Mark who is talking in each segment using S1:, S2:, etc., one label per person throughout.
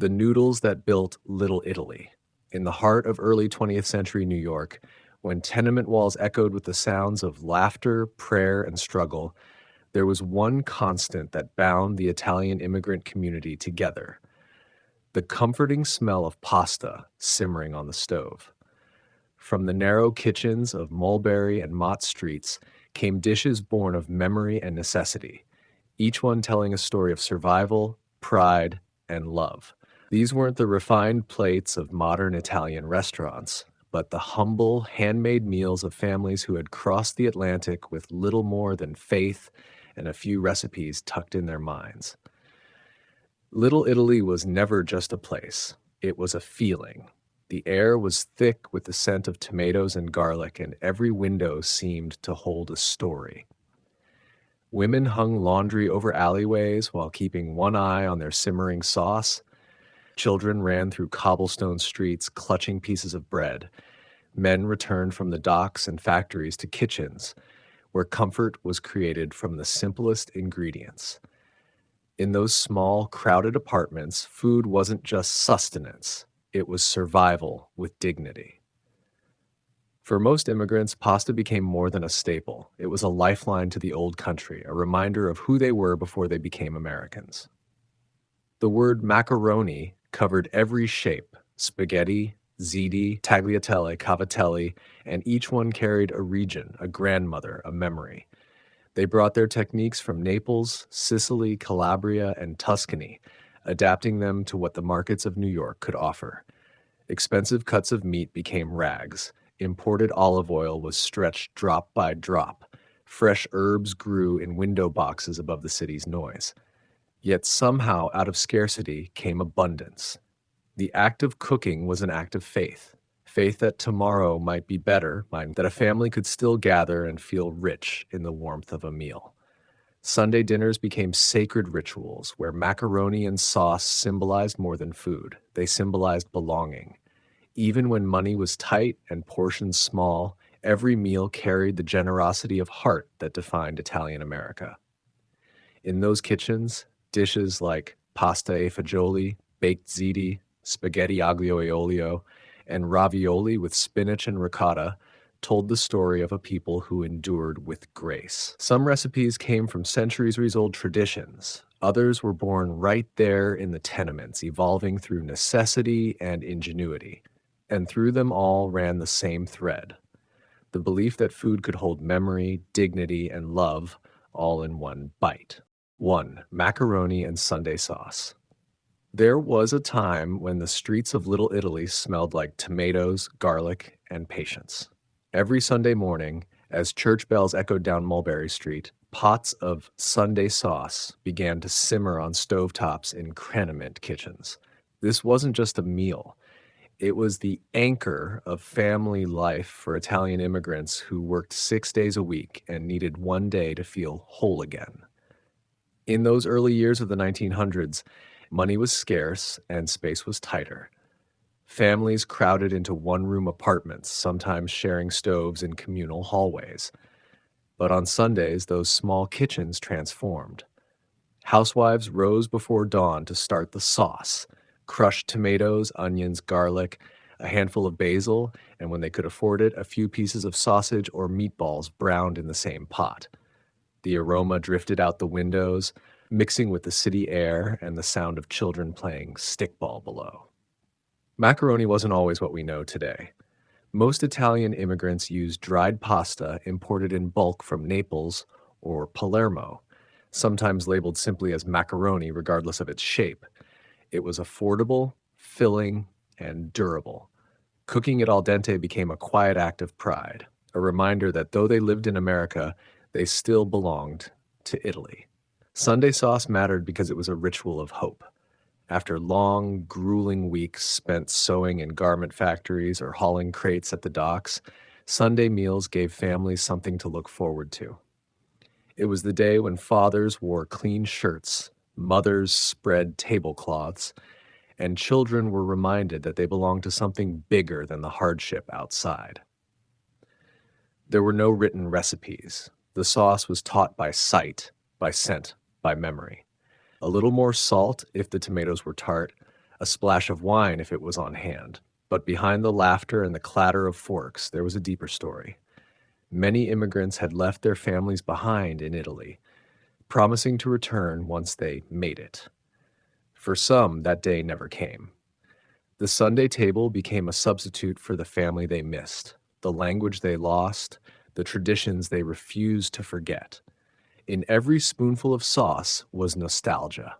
S1: The noodles that built Little Italy. In the heart of early 20th century New York, when tenement walls echoed with the sounds of laughter, prayer, and struggle, there was one constant that bound the Italian immigrant community together: the comforting smell of pasta simmering on the stove. From the narrow kitchens of Mulberry and Mott Streets came dishes born of memory and necessity, each one telling a story of survival, pride, and love. These weren't the refined plates of modern Italian restaurants, but the humble, handmade meals of families who had crossed the Atlantic with little more than faith and a few recipes tucked in their minds. Little Italy was never just a place, it was a feeling. The air was thick with the scent of tomatoes and garlic, and every window seemed to hold a story. Women hung laundry over alleyways while keeping one eye on their simmering sauce. Children ran through cobblestone streets clutching pieces of bread. Men returned from the docks and factories to kitchens, where comfort was created from the simplest ingredients. In those small, crowded apartments, food wasn't just sustenance, it was survival with dignity. For most immigrants, pasta became more than a staple. It was a lifeline to the old country, a reminder of who they were before they became Americans. The word macaroni covered every shape: spaghetti, ziti, tagliatelle, cavatelli, and each one carried a region, a grandmother, a memory. They brought their techniques from Naples, Sicily, Calabria, and Tuscany, adapting them to what the markets of New York could offer. Expensive cuts of meat became rags. Imported olive oil was stretched drop by drop. Fresh herbs grew in window boxes above the city's noise. Yet somehow, out of scarcity, came abundance. The act of cooking was an act of faith. Faith that tomorrow might be better, that a family could still gather and feel rich in the warmth of a meal. Sunday dinners became sacred rituals where macaroni and sauce symbolized more than food. They symbolized belonging. Even when money was tight and portions small, every meal carried the generosity of heart that defined Italian America. In those kitchens, dishes like pasta e fagioli, baked ziti, spaghetti aglio e olio, and ravioli with spinach and ricotta told the story of a people who endured with grace. Some recipes came from centuries-old traditions. Others were born right there in the tenements, evolving through necessity and ingenuity. And through them all ran the same thread: the belief that food could hold memory, dignity, and love all in one bite. 1. Macaroni and Sunday sauce. There was a time when the streets of Little Italy smelled like tomatoes, garlic, and patience. Every Sunday morning, as church bells echoed down Mulberry Street, pots of Sunday sauce began to simmer on stovetops in Crenemint kitchens. This wasn't just a meal. It was the anchor of family life for Italian immigrants who worked 6 days a week and needed one day to feel whole again. In those early years of the 1900s, money was scarce and space was tighter. Families crowded into one-room apartments, sometimes sharing stoves in communal hallways. But on Sundays, those small kitchens transformed. Housewives rose before dawn to start the sauce: crushed tomatoes, onions, garlic, a handful of basil, and when they could afford it, a few pieces of sausage or meatballs browned in the same pot. The aroma drifted out the windows, mixing with the city air and the sound of children playing stickball below. Macaroni wasn't always what we know today. Most Italian immigrants used dried pasta imported in bulk from Naples or Palermo, sometimes labeled simply as macaroni regardless of its shape. It was affordable, filling, and durable. Cooking it al dente became a quiet act of pride, a reminder that though they lived in America, they still belonged to Italy. Sunday sauce mattered because it was a ritual of hope. After long, grueling weeks spent sewing in garment factories or hauling crates at the docks, Sunday meals gave families something to look forward to. It was the day when fathers wore clean shirts, mothers spread tablecloths, and children were reminded that they belonged to something bigger than the hardship outside. There were no written recipes. The sauce was taught by sight, by scent, by memory. A little more salt if the tomatoes were tart, a splash of wine if it was on hand. But behind the laughter and the clatter of forks, there was a deeper story. Many immigrants had left their families behind in Italy, promising to return once they made it. For some, that day never came. The Sunday table became a substitute for the family they missed, the language they lost, the traditions they refused to forget. In every spoonful of sauce was nostalgia,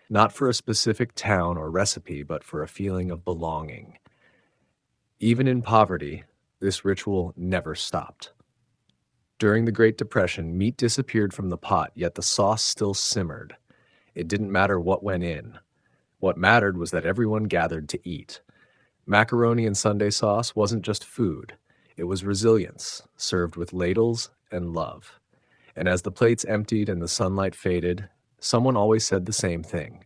S1: not for a specific town or recipe, but for a feeling of belonging. Even in poverty, this ritual never stopped. During the Great Depression, meat disappeared from the pot, yet the sauce still simmered. It didn't matter what went in. What mattered was that everyone gathered to eat. Macaroni and Sunday sauce wasn't just food. It was resilience, served with ladles and love. And as the plates emptied and the sunlight faded, someone always said the same thing.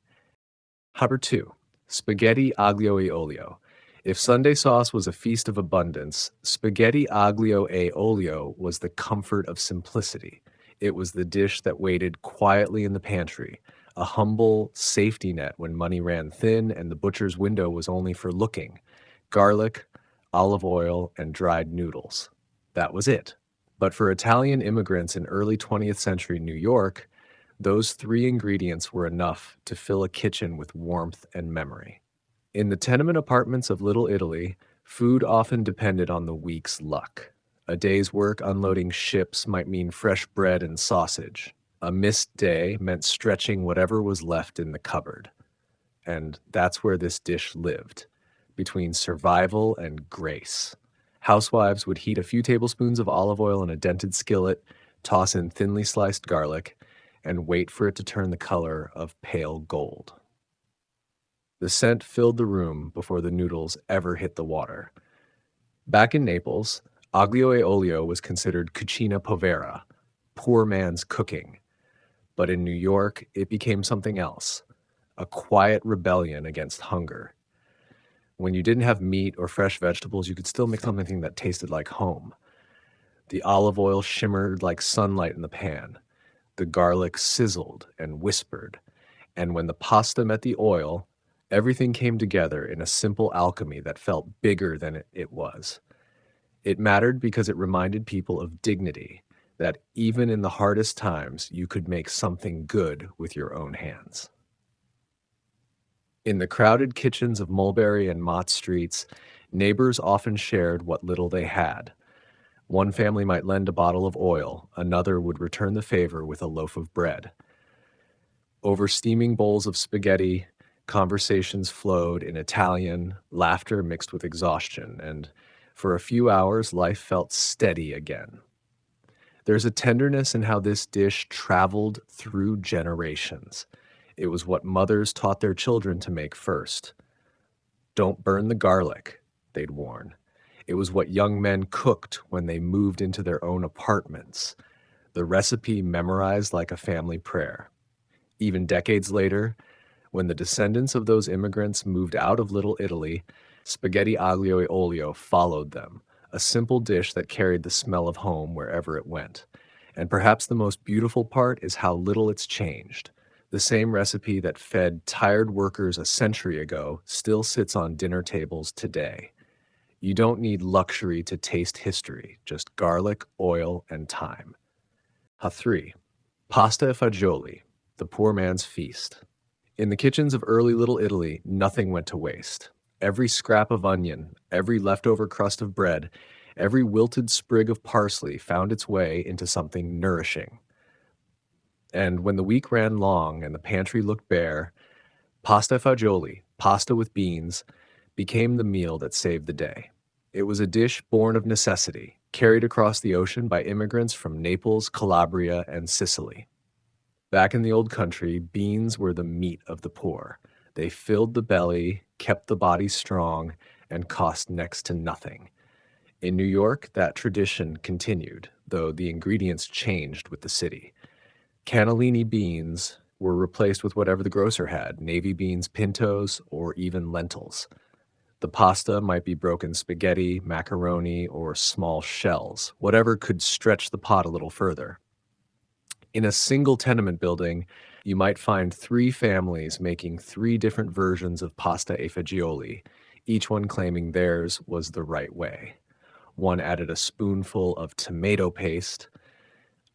S1: Number 2. Spaghetti aglio e olio. If Sunday sauce was a feast of abundance, spaghetti aglio e olio was the comfort of simplicity. It was the dish that waited quietly in the pantry, a humble safety net when money ran thin and the butcher's window was only for looking. Garlic, olive oil, and dried noodles. That was it. But for Italian immigrants in early 20th century New York, those three ingredients were enough to fill a kitchen with warmth and memory. In the tenement apartments of Little Italy, food often depended on the week's luck. A day's work unloading ships might mean fresh bread and sausage. A missed day meant stretching whatever was left in the cupboard. And that's where this dish lived, between survival and grace. Housewives would heat a few tablespoons of olive oil in a dented skillet, toss in thinly sliced garlic, and wait for it to turn the color of pale gold. The scent filled the room before the noodles ever hit the water. Back in Naples, aglio e olio was considered cucina povera, poor man's cooking. But in New York, it became something else, a quiet rebellion against hunger. When you didn't have meat or fresh vegetables, you could still make something that tasted like home. The olive oil shimmered like sunlight in the pan. The garlic sizzled and whispered. And when the pasta met the oil, everything came together in a simple alchemy that felt bigger than it was. It mattered because it reminded people of dignity, that even in the hardest times, you could make something good with your own hands. In the crowded kitchens of Mulberry and Mott Streets, neighbors often shared what little they had. One family might lend a bottle of oil, another would return the favor with a loaf of bread. Over steaming bowls of spaghetti, conversations flowed in Italian, laughter mixed with exhaustion, and for a few hours, life felt steady again. There's a tenderness in how this dish traveled through generations. It was what mothers taught their children to make first. Don't burn the garlic, they'd warn. It was what young men cooked when they moved into their own apartments. The recipe memorized like a family prayer. Even decades later, when the descendants of those immigrants moved out of Little Italy, spaghetti aglio e olio followed them, a simple dish that carried the smell of home wherever it went. And perhaps the most beautiful part is how little it's changed. The same recipe that fed tired workers a century ago still sits on dinner tables today. You don't need luxury to taste history, just garlic, oil, and time. 3. Pasta e fagioli, the poor man's feast. In the kitchens of early Little Italy, nothing went to waste. Every scrap of onion, every leftover crust of bread, every wilted sprig of parsley found its way into something nourishing. And when the week ran long and the pantry looked bare, pasta fagioli, pasta with beans, became the meal that saved the day. It was a dish born of necessity, carried across the ocean by immigrants from Naples, Calabria, and Sicily. Back in the old country, beans were the meat of the poor. They filled the belly, kept the body strong, and cost next to nothing. In New York, that tradition continued, though the ingredients changed with the city. Cannellini beans were replaced with whatever the grocer had, navy beans, pintos, or even lentils. The pasta might be broken spaghetti, macaroni, or small shells, whatever could stretch the pot a little further. In a single tenement building, You might find three families making three different versions of pasta e fagioli, each one claiming theirs was the right way. One added a spoonful of tomato paste,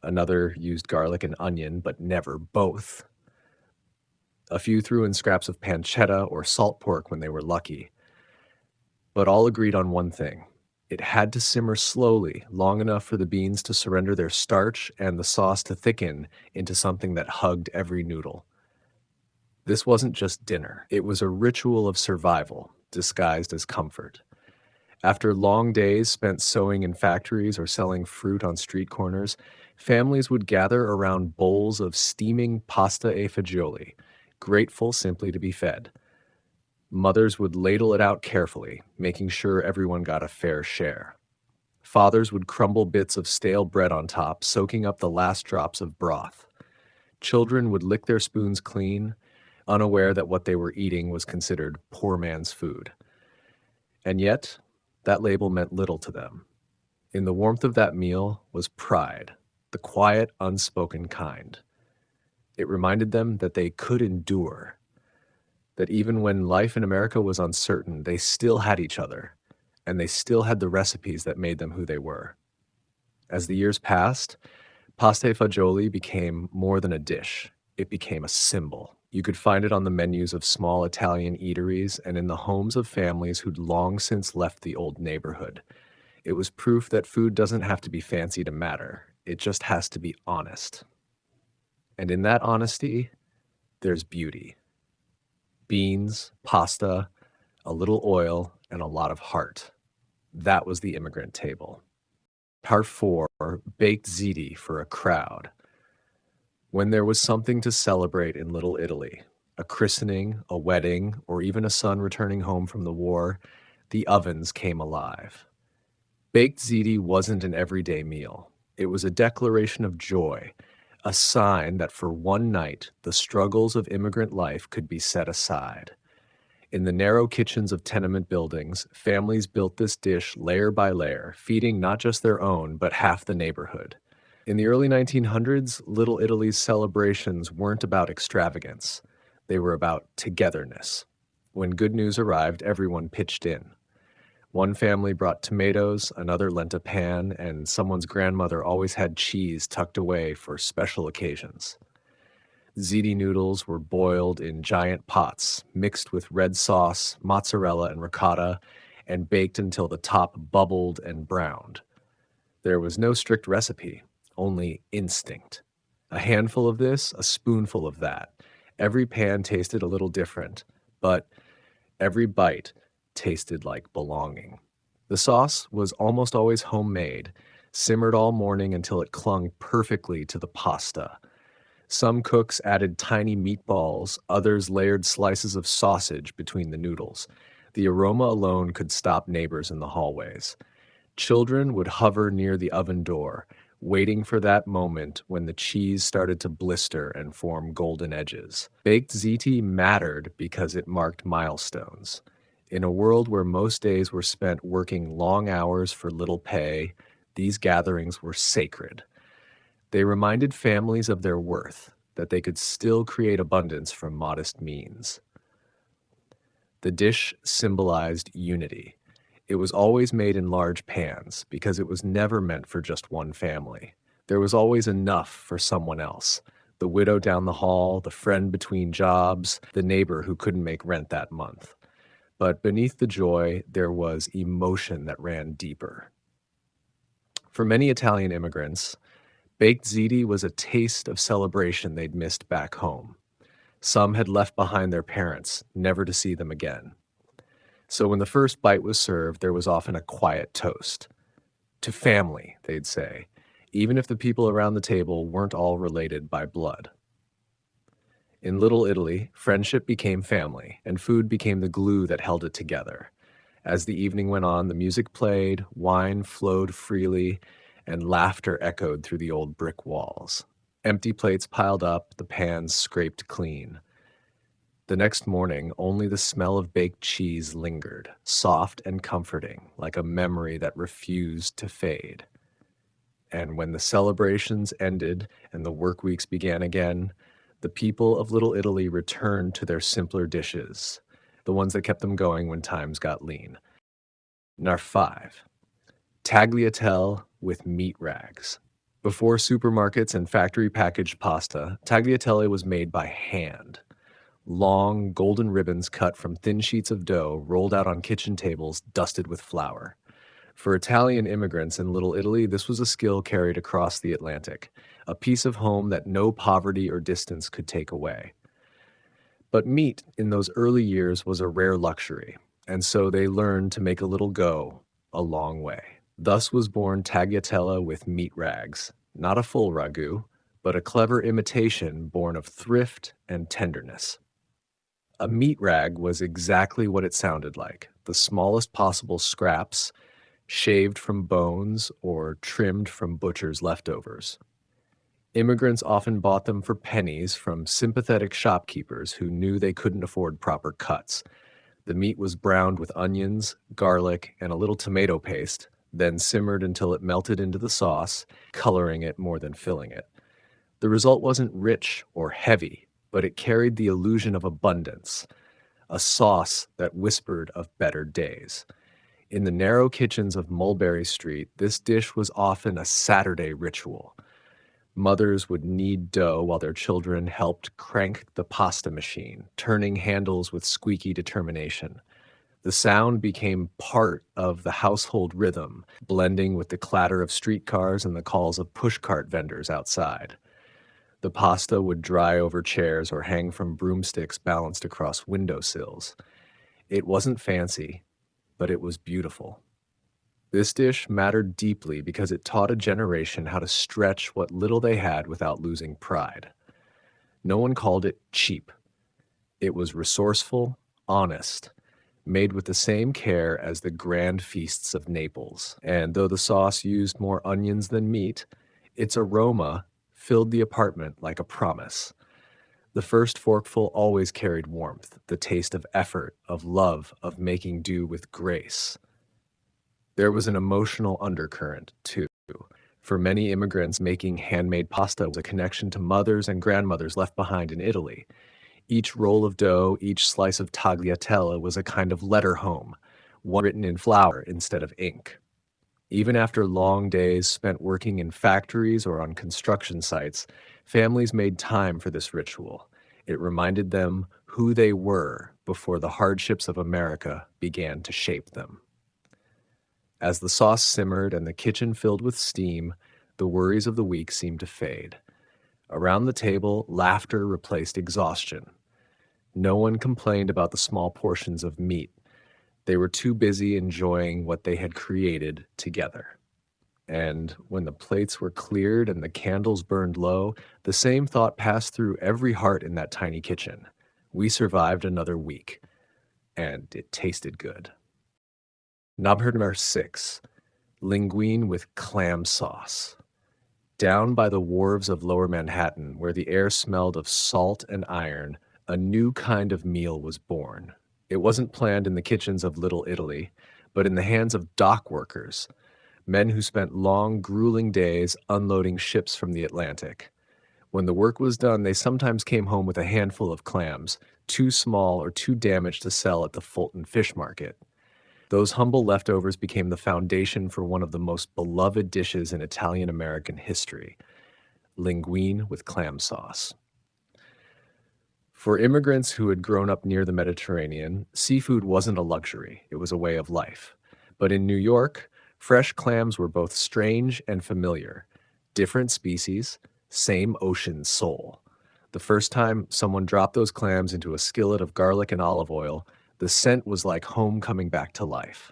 S1: another used garlic and onion, but never both. A few threw in scraps of pancetta or salt pork when they were lucky. But all agreed on one thing. It had to simmer slowly, long enough for the beans to surrender their starch and the sauce to thicken into something that hugged every noodle. This wasn't just dinner. It was a ritual of survival, disguised as comfort. After long days spent sewing in factories or selling fruit on street corners, families would gather around bowls of steaming pasta e fagioli, grateful simply to be fed. Mothers would ladle it out carefully, making sure everyone got a fair share. Fathers would crumble bits of stale bread on top, soaking up the last drops of broth. Children would lick their spoons clean, unaware that what they were eating was considered poor man's food. And yet, that label meant little to them. In the warmth of that meal was pride, the quiet, unspoken kind. It reminded them that they could endure, that even when life in America was uncertain, they still had each other, and they still had the recipes that made them who they were. As the years passed, pasta e fagioli became more than a dish. It became a symbol. You could find it on the menus of small Italian eateries and in the homes of families who'd long since left the old neighborhood. It was proof that food doesn't have to be fancy to matter. It just has to be honest. And in that honesty, there's beauty. Beans, pasta, a little oil, and a lot of heart. That was the immigrant table. Part 4, baked ziti for a crowd. When there was something to celebrate in Little Italy, a christening, a wedding, or even a son returning home from the war, the ovens came alive. Baked ziti wasn't an everyday meal. It was a declaration of joy, a sign that for one night the struggles of immigrant life could be set aside. In the narrow kitchens of tenement buildings, families built this dish layer by layer, feeding not just their own, but half the neighborhood. In the early 1900s, Little Italy's celebrations weren't about extravagance. They were about togetherness. When good news arrived, everyone pitched in. One family brought tomatoes, another lent a pan, and someone's grandmother always had cheese tucked away for special occasions. Ziti noodles were boiled in giant pots, mixed with red sauce, mozzarella, and ricotta, and baked until the top bubbled and browned. There was no strict recipe, only instinct. A handful of this, a spoonful of that. Every pan tasted a little different, but every bite tasted like belonging. The sauce was almost always homemade, simmered all morning until it clung perfectly to the pasta. Some cooks added tiny meatballs, others layered slices of sausage between the noodles. The aroma alone could stop neighbors in the hallways. Children would hover near the oven door, waiting for that moment when the cheese started to blister and form golden edges. Baked ziti mattered because it marked milestones. In a world where most days were spent working long hours for little pay, these gatherings were sacred. They reminded families of their worth, that they could still create abundance from modest means. The dish symbolized unity. It was always made in large pans because it was never meant for just one family. There was always enough for someone else. The widow down the hall, the friend between jobs, the neighbor who couldn't make rent that month. But beneath the joy, there was emotion that ran deeper. For many Italian immigrants, baked ziti was a taste of celebration they'd missed back home. Some had left behind their parents, never to see them again. So when the first bite was served, there was often a quiet toast. To family, they'd say, even if the people around the table weren't all related by blood. In Little Italy, friendship became family, and food became the glue that held it together. As the evening went on, the music played, wine flowed freely, and laughter echoed through the old brick walls. Empty plates piled up, the pans scraped clean. The next morning, only the smell of baked cheese lingered, soft and comforting, like a memory that refused to fade. And when the celebrations ended and the work weeks began again, The people of Little Italy returned to their simpler dishes, the ones that kept them going when times got lean. Number 5. Tagliatelle with meat rags. Before supermarkets and factory packaged pasta, tagliatelle was made by hand. Long, golden ribbons cut from thin sheets of dough rolled out on kitchen tables dusted with flour. For Italian immigrants in Little Italy, this was a skill carried across the Atlantic, a piece of home that no poverty or distance could take away. But meat in those early years was a rare luxury, and so they learned to make a little go a long way. Thus was born tagliatelle with meat rags, not a full ragu, but a clever imitation born of thrift and tenderness. A meat rag was exactly what it sounded like, the smallest possible scraps, shaved from bones or trimmed from butcher's leftovers. Immigrants often bought them for pennies from sympathetic shopkeepers who knew they couldn't afford proper cuts. The meat was browned with onions, garlic, and a little tomato paste, then simmered until it melted into the sauce, coloring it more than filling it. The result wasn't rich or heavy, but it carried the illusion of abundance, a sauce that whispered of better days. In the narrow kitchens of Mulberry Street, this dish was often a Saturday ritual. Mothers would knead dough while their children helped crank the pasta machine, turning handles with squeaky determination. The sound became part of the household rhythm, blending with the clatter of streetcars and the calls of pushcart vendors outside. The pasta would dry over chairs or hang from broomsticks balanced across windowsills. It wasn't fancy, but it was beautiful. This dish mattered deeply because it taught a generation how to stretch what little they had without losing pride. No one called it cheap. It was resourceful, honest, made with the same care as the grand feasts of Naples. And though the sauce used more onions than meat, its aroma filled the apartment like a promise. The first forkful always carried warmth, the taste of effort, of love, of making do with grace. There was an emotional undercurrent, too. For many immigrants, making handmade pasta was a connection to mothers and grandmothers left behind in Italy. Each roll of dough, each slice of tagliatelle was a kind of letter home, one written in flour instead of ink. Even after long days spent working in factories or on construction sites, families made time for this ritual. It reminded them who they were before the hardships of America began to shape them. As the sauce simmered and the kitchen filled with steam, the worries of the week seemed to fade. Around the table, laughter replaced exhaustion. No one complained about the small portions of meat. They were too busy enjoying what they had created together. And when the plates were cleared and the candles burned low, the same thought passed through every heart in that tiny kitchen. We survived another week, and it tasted good. Number 6, linguine with clam sauce. Down by the wharves of Lower Manhattan, where the air smelled of salt and iron, a new kind of meal was born. It wasn't planned in the kitchens of Little Italy, but in the hands of dock workers, men who spent long, grueling days unloading ships from the Atlantic. When the work was done, they sometimes came home with a handful of clams, too small or too damaged to sell at the Fulton Fish Market. Those humble leftovers became the foundation for one of the most beloved dishes in Italian-American history, linguine with clam sauce. For immigrants who had grown up near the Mediterranean, seafood wasn't a luxury, it was a way of life. But in New York, fresh clams were both strange and familiar. Different species, same ocean soul. The first time someone dropped those clams into a skillet of garlic and olive oil, the scent was like home coming back to life.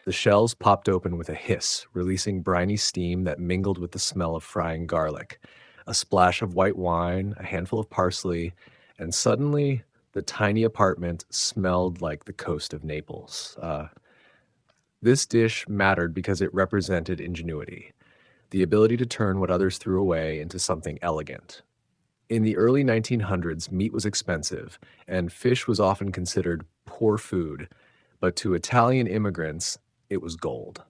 S1: The shells popped open with a hiss, releasing briny steam that mingled with the smell of frying garlic. A splash of white wine, a handful of parsley, and suddenly the tiny apartment smelled like the coast of Naples. This dish mattered because it represented ingenuity, the ability to turn what others threw away into something elegant. In the early 1900s, meat was expensive, and fish was often considered poor food, but to Italian immigrants, it was gold.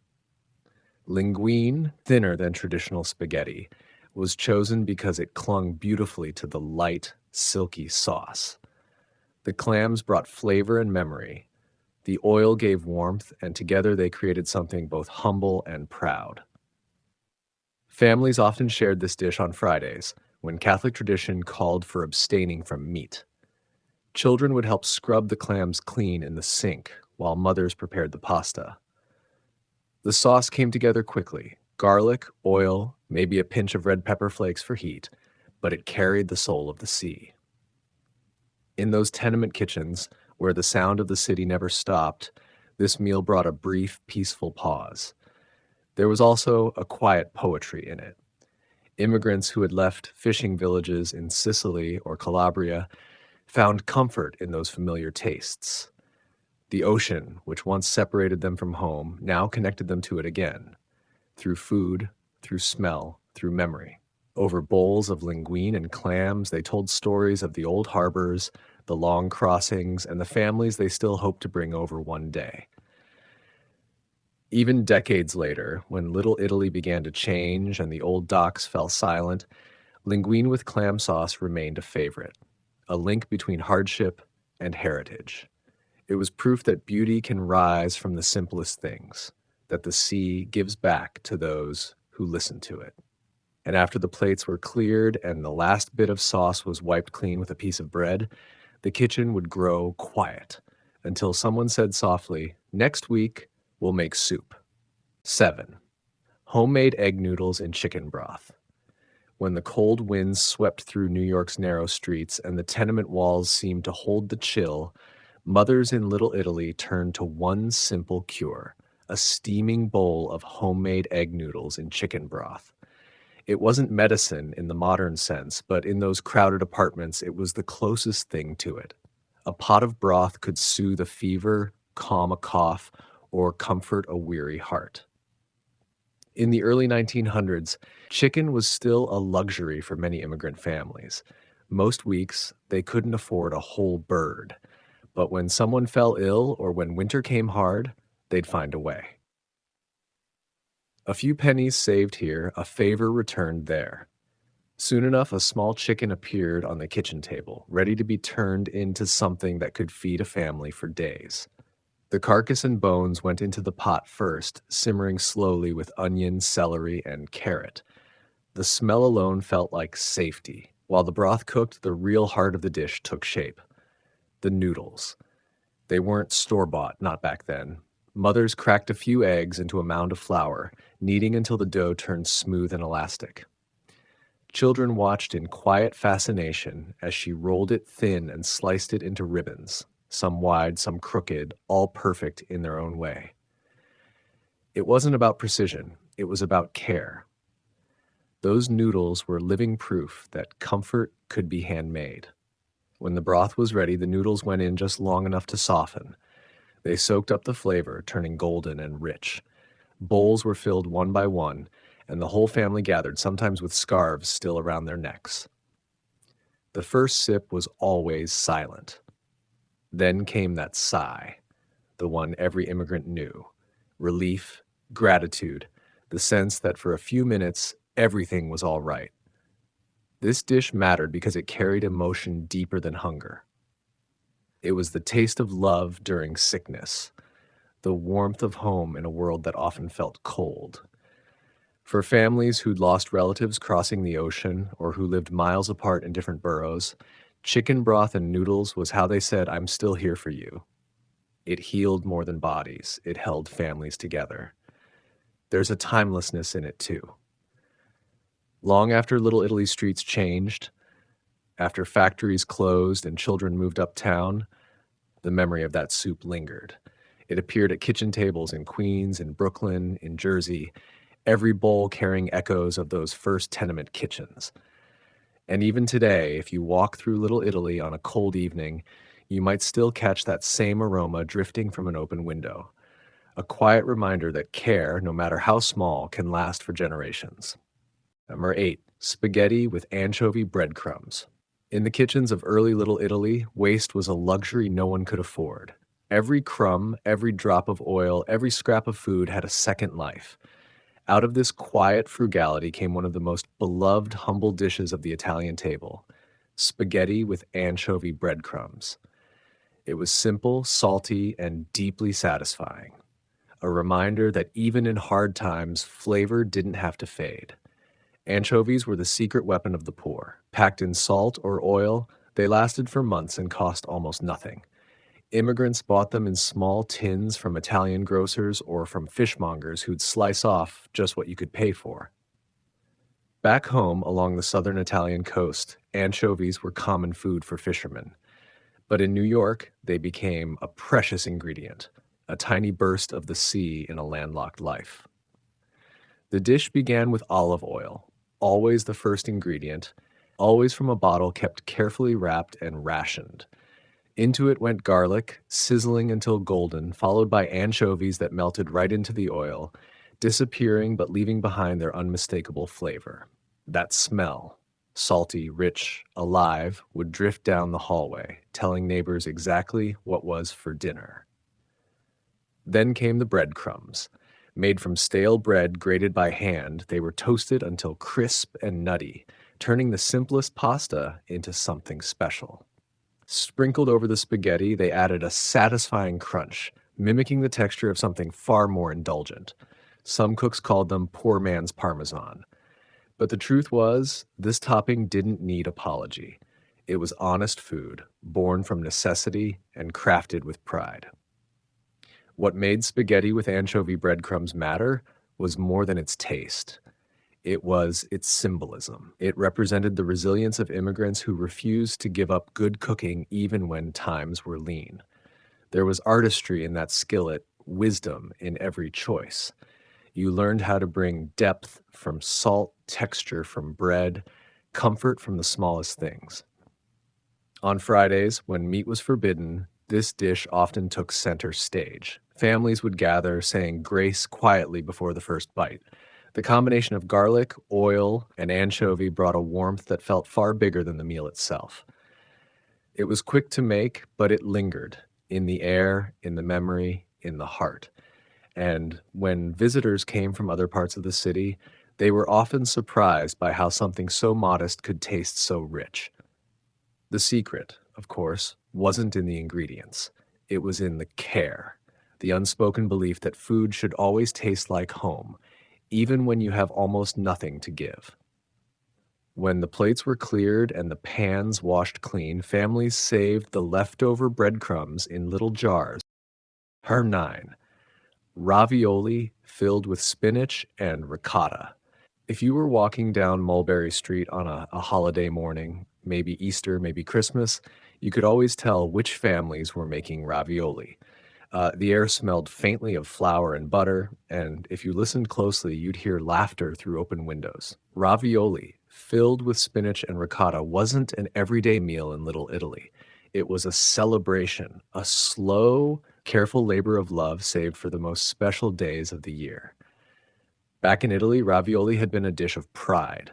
S1: Linguine, thinner than traditional spaghetti, was chosen because it clung beautifully to the light, silky sauce. The clams brought flavor and memory. The oil gave warmth, and together they created something both humble and proud. Families often shared this dish on Fridays, when Catholic tradition called for abstaining from meat. Children would help scrub the clams clean in the sink while mothers prepared the pasta. The sauce came together quickly: garlic, oil, maybe a pinch of red pepper flakes for heat, but it carried the soul of the sea. In those tenement kitchens, where the sound of the city never stopped, this meal brought a brief, peaceful pause. There was also a quiet poetry in it. Immigrants who had left fishing villages in Sicily or Calabria found comfort in those familiar tastes. The ocean, which once separated them from home, now connected them to it again, through food, through smell, through memory. Over bowls of linguine and clams, they told stories of the old harbors, the long crossings, and the families they still hoped to bring over one day. Even decades later, when Little Italy began to change and the old docks fell silent, linguine with clam sauce remained a favorite, a link between hardship and heritage. It was proof that beauty can rise from the simplest things, that the sea gives back to those who listen to it. And after the plates were cleared and the last bit of sauce was wiped clean with a piece of bread, the kitchen would grow quiet until someone said softly, "Next week, we'll make soup." 7. Homemade egg noodles in chicken broth. When the cold winds swept through New York's narrow streets and the tenement walls seemed to hold the chill, mothers in Little Italy turned to one simple cure: a steaming bowl of homemade egg noodles in chicken broth. It wasn't medicine in the modern sense, but in those crowded apartments, it was the closest thing to it. A pot of broth could soothe a fever, calm a cough, or comfort a weary heart. In the early 1900s, chicken was still a luxury for many immigrant families. Most weeks, they couldn't afford a whole bird. But when someone fell ill or when winter came hard, they'd find a way. A few pennies saved here, a favor returned there. Soon enough, a small chicken appeared on the kitchen table, ready to be turned into something that could feed a family for days. The carcass and bones went into the pot first, simmering slowly with onion, celery, and carrot. The smell alone felt like safety. While the broth cooked, the real heart of the dish took shape. The noodles. They weren't store-bought, not back then. Mothers cracked a few eggs into a mound of flour, kneading until the dough turned smooth and elastic. Children watched in quiet fascination as she rolled it thin and sliced it into ribbons, some wide, some crooked, all perfect in their own way. It wasn't about precision, it was about care. Those noodles were living proof that comfort could be handmade. When the broth was ready, the noodles went in just long enough to soften. They soaked up the flavor, turning golden and rich. Bowls were filled one by one, and the whole family gathered, sometimes with scarves still around their necks. The first sip was always silent. Then came that sigh, the one every immigrant knew. Relief, gratitude, the sense that for a few minutes, everything was all right. This dish mattered because it carried emotion deeper than hunger. It was the taste of love during sickness, the warmth of home in a world that often felt cold. For families who'd lost relatives crossing the ocean or who lived miles apart in different boroughs, chicken broth and noodles was how they said, "I'm still here for you." It healed more than bodies. It held families together. There's a timelessness in it, too. Long after Little Italy streets changed, after factories closed and children moved uptown, the memory of that soup lingered. It appeared at kitchen tables in Queens, in Brooklyn, in Jersey, every bowl carrying echoes of those first tenement kitchens. And even today, if you walk through Little Italy on a cold evening, you might still catch that same aroma drifting from an open window. A quiet reminder that care, no matter how small, can last for generations. Number 8, spaghetti with anchovy breadcrumbs. In the kitchens of early Little Italy, waste was a luxury no one could afford. Every crumb, every drop of oil, every scrap of food had a second life. Out of this quiet frugality came one of the most beloved humble dishes of the Italian table: spaghetti with anchovy breadcrumbs. It was simple, salty, and deeply satisfying, a reminder that even in hard times, flavor didn't have to fade. Anchovies were the secret weapon of the poor. Packed in salt or oil, they lasted for months and cost almost nothing. Immigrants bought them in small tins from Italian grocers or from fishmongers who'd slice off just what you could pay for. Back home along the southern Italian coast, anchovies were common food for fishermen. But in New York, they became a precious ingredient, a tiny burst of the sea in a landlocked life. The dish began with olive oil, always the first ingredient, always from a bottle kept carefully wrapped and rationed. Into it went garlic, sizzling until golden, followed by anchovies that melted right into the oil, disappearing but leaving behind their unmistakable flavor. That smell, salty, rich, alive, would drift down the hallway, telling neighbors exactly what was for dinner. Then came the breadcrumbs. Made from stale bread grated by hand, they were toasted until crisp and nutty, turning the simplest pasta into something special. Sprinkled over the spaghetti, they added a satisfying crunch, mimicking the texture of something far more indulgent. Some cooks called them poor man's parmesan. But the truth was, this topping didn't need apology. It was honest food, born from necessity and crafted with pride. What made spaghetti with anchovy breadcrumbs matter was more than its taste. It was its symbolism. It represented the resilience of immigrants who refused to give up good cooking even when times were lean. There was artistry in that skillet, wisdom in every choice. You learned how to bring depth from salt, texture from bread, comfort from the smallest things. On Fridays, when meat was forbidden, this dish often took center stage. Families would gather, saying grace quietly before the first bite. The combination of garlic, oil, and anchovy brought a warmth that felt far bigger than the meal itself. It was quick to make, but it lingered in the air, in the memory, in the heart. And when visitors came from other parts of the city, they were often surprised by how something so modest could taste so rich. The secret, of course, wasn't in the ingredients. It was in the care, the unspoken belief that food should always taste like home, even when you have almost nothing to give. When the plates were cleared and the pans washed clean, families saved the leftover breadcrumbs in little jars. Her 9. Ravioli filled with spinach and ricotta. If you were walking down Mulberry Street on a holiday morning, maybe Easter, maybe Christmas, you could always tell which families were making ravioli. The air smelled faintly of flour and butter, and if you listened closely, you'd hear laughter through open windows. Ravioli, filled with spinach and ricotta, wasn't an everyday meal in Little Italy. It was a celebration, a slow, careful labor of love saved for the most special days of the year. Back in Italy, ravioli had been a dish of pride.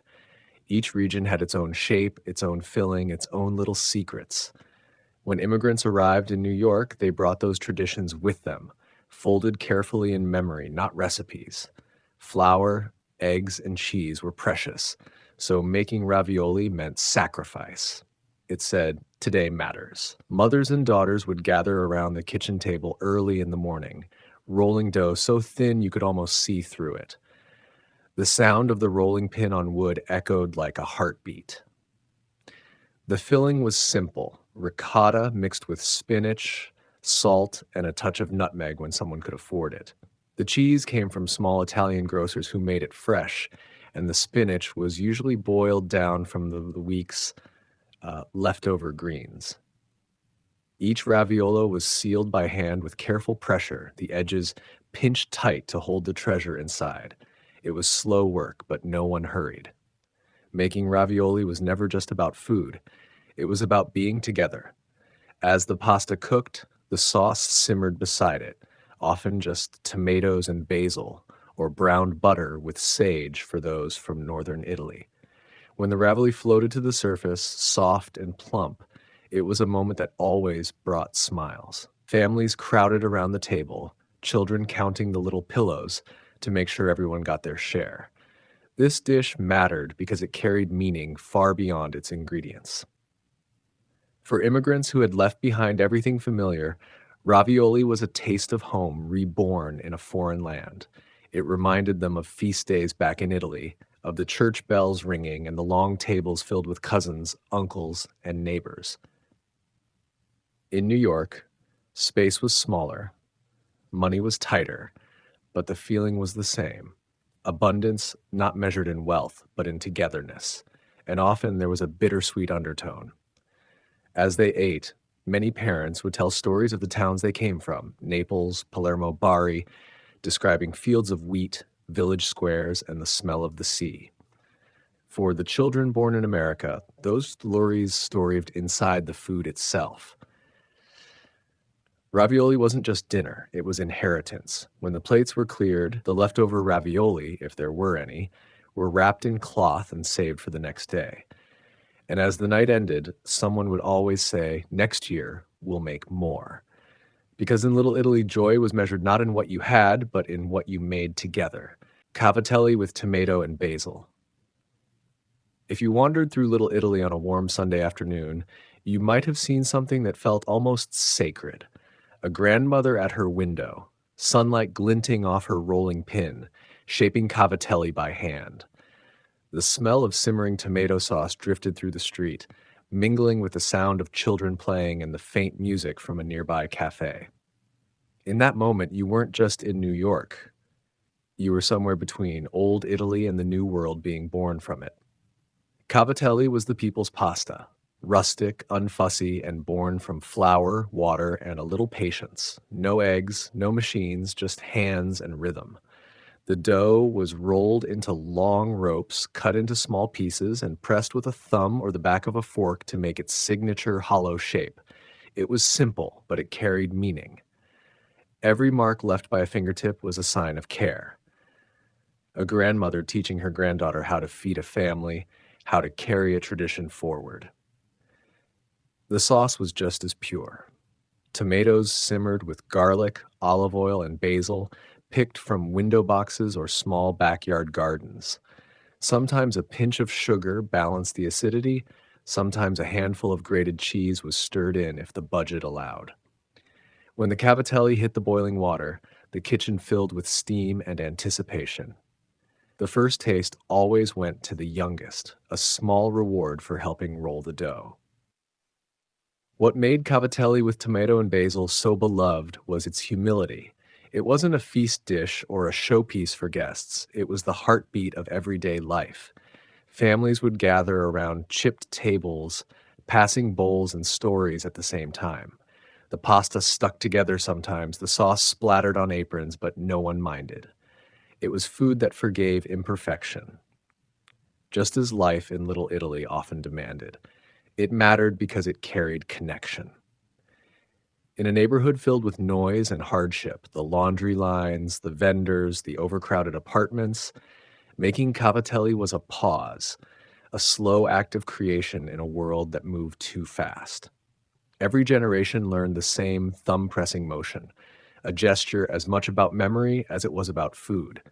S1: Each region had its own shape, its own filling, its own little secrets. When immigrants arrived in New York, they brought those traditions with them, folded carefully in memory, not recipes. Flour, eggs, and cheese were precious, so making ravioli meant sacrifice. It said, "Today matters." Mothers and daughters would gather around the kitchen table early in the morning, rolling dough so thin you could almost see through it. The sound of the rolling pin on wood echoed like a heartbeat. The filling was simple: ricotta mixed with spinach, salt, and a touch of nutmeg when someone could afford it. The cheese came from small Italian grocers who made it fresh, and the spinach was usually boiled down from the week's leftover greens. Each raviolo was sealed by hand with careful pressure, the edges pinched tight to hold the treasure inside. It was slow work, but no one hurried. Making ravioli was never just about food. It was about being together. As the pasta cooked, the sauce simmered beside it, often just tomatoes and basil, or browned butter with sage for those from northern Italy. When the ravioli floated to the surface, soft and plump, it was a moment that always brought smiles. Families crowded around the table, children counting the little pillows, to make sure everyone got their share. This dish mattered because it carried meaning far beyond its ingredients. For immigrants who had left behind everything familiar, ravioli was a taste of home reborn in a foreign land. It reminded them of feast days back in Italy, of the church bells ringing and the long tables filled with cousins, uncles, and neighbors. In New York, space was smaller, money was tighter, but the feeling was the same. Abundance not measured in wealth, but in togetherness, and often there was a bittersweet undertone. As they ate, many parents would tell stories of the towns they came from, Naples, Palermo, Bari, describing fields of wheat, village squares, and the smell of the sea. For the children born in America, those stories storied inside the food itself. Ravioli wasn't just dinner, it was inheritance. When the plates were cleared, the leftover ravioli, if there were any, were wrapped in cloth and saved for the next day. And as the night ended, someone would always say, "Next year, we'll make more." Because in Little Italy, joy was measured not in what you had, but in what you made together. Cavatelli with tomato and basil. If you wandered through Little Italy on a warm Sunday afternoon, you might have seen something that felt almost sacred. A grandmother at her window, sunlight glinting off her rolling pin, shaping cavatelli by hand. The smell of simmering tomato sauce drifted through the street, mingling with the sound of children playing and the faint music from a nearby cafe. In that moment, you weren't just in New York. You were somewhere between old Italy and the new world being born from it. Cavatelli was the people's pasta, rustic, unfussy, and born from flour, water, and a little patience. No eggs, no machines, just hands and rhythm. The dough was rolled into long ropes, cut into small pieces, and pressed with a thumb or the back of a fork to make its signature hollow shape. It was simple, but it carried meaning. Every mark left by a fingertip was a sign of care. A grandmother teaching her granddaughter how to feed a family, how to carry a tradition forward. The sauce was just as pure. Tomatoes simmered with garlic, olive oil, and basil, picked from window boxes or small backyard gardens. Sometimes a pinch of sugar balanced the acidity, sometimes a handful of grated cheese was stirred in if the budget allowed. When the cavatelli hit the boiling water, the kitchen filled with steam and anticipation. The first taste always went to the youngest, a small reward for helping roll the dough. What made cavatelli with tomato and basil so beloved was its humility. It wasn't a feast dish or a showpiece for guests. It was the heartbeat of everyday life. Families would gather around chipped tables, passing bowls and stories at the same time. The pasta stuck together sometimes, the sauce splattered on aprons, but no one minded. It was food that forgave imperfection, just as life in Little Italy often demanded. It mattered because it carried connection. In a neighborhood filled with noise and hardship, the laundry lines, the vendors, the overcrowded apartments, making cavatelli was a pause, a slow act of creation in a world that moved too fast. Every generation learned the same thumb-pressing motion, a gesture as much about memory as it was about food.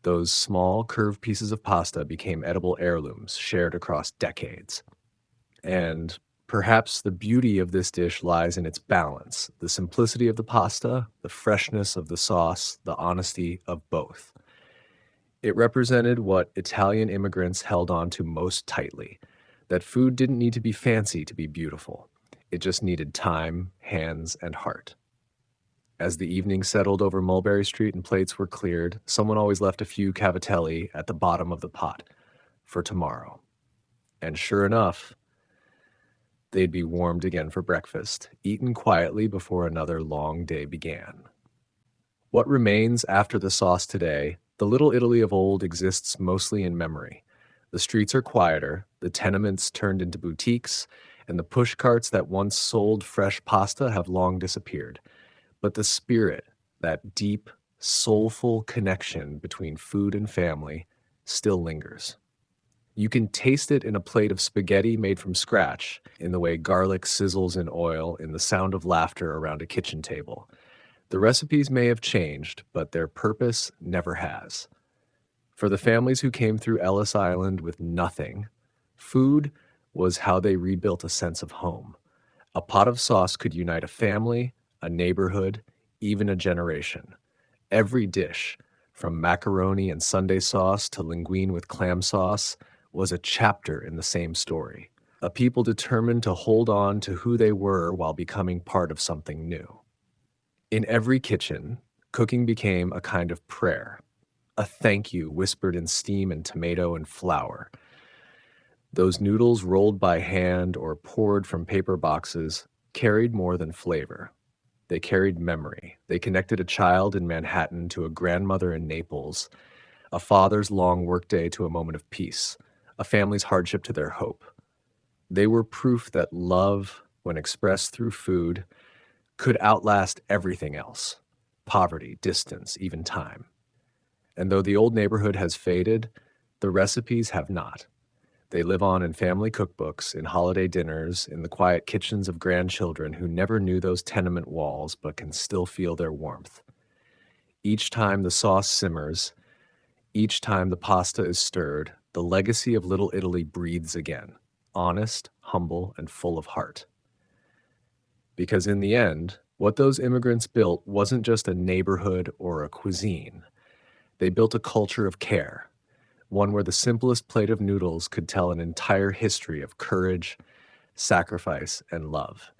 S1: Those small, curved pieces of pasta became edible heirlooms shared across decades. And perhaps the beauty of this dish lies in its balance, the simplicity of the pasta, the freshness of the sauce, the honesty of both. It represented what Italian immigrants held on to most tightly, that food didn't need to be fancy to be beautiful. It just needed time, hands, and heart. As the evening settled over Mulberry Street and plates were cleared, someone always left a few cavatelli at the bottom of the pot for tomorrow. And sure enough, they'd be warmed again for breakfast, eaten quietly before another long day began. What remains after the sauce today, the Little Italy of old exists mostly in memory. The streets are quieter, the tenements turned into boutiques, and the push carts that once sold fresh pasta have long disappeared. But the spirit, that deep, soulful connection between food and family, still lingers. You can taste it in a plate of spaghetti made from scratch, in the way garlic sizzles in oil, in the sound of laughter around a kitchen table. The recipes may have changed, but their purpose never has. For the families who came through Ellis Island with nothing, food was how they rebuilt a sense of home. A pot of sauce could unite a family, a neighborhood, even a generation. Every dish, from macaroni and Sunday sauce to linguine with clam sauce, was a chapter in the same story. A people determined to hold on to who they were while becoming part of something new. In every kitchen, cooking became a kind of prayer, a thank you whispered in steam and tomato and flour. Those noodles rolled by hand or poured from paper boxes carried more than flavor. They carried memory. They connected a child in Manhattan to a grandmother in Naples, a father's long workday to a moment of peace, a family's hardship to their hope. They were proof that love, when expressed through food, could outlast everything else: poverty, distance, even time. And though the old neighborhood has faded, the recipes have not. They live on in family cookbooks, in holiday dinners, in the quiet kitchens of grandchildren who never knew those tenement walls but can still feel their warmth. Each time the sauce simmers, each time the pasta is stirred, the legacy of Little Italy breathes again, honest, humble, and full of heart. Because in the end, what those immigrants built wasn't just a neighborhood or a cuisine. They built a culture of care, one where the simplest plate of noodles could tell an entire history of courage, sacrifice, and love.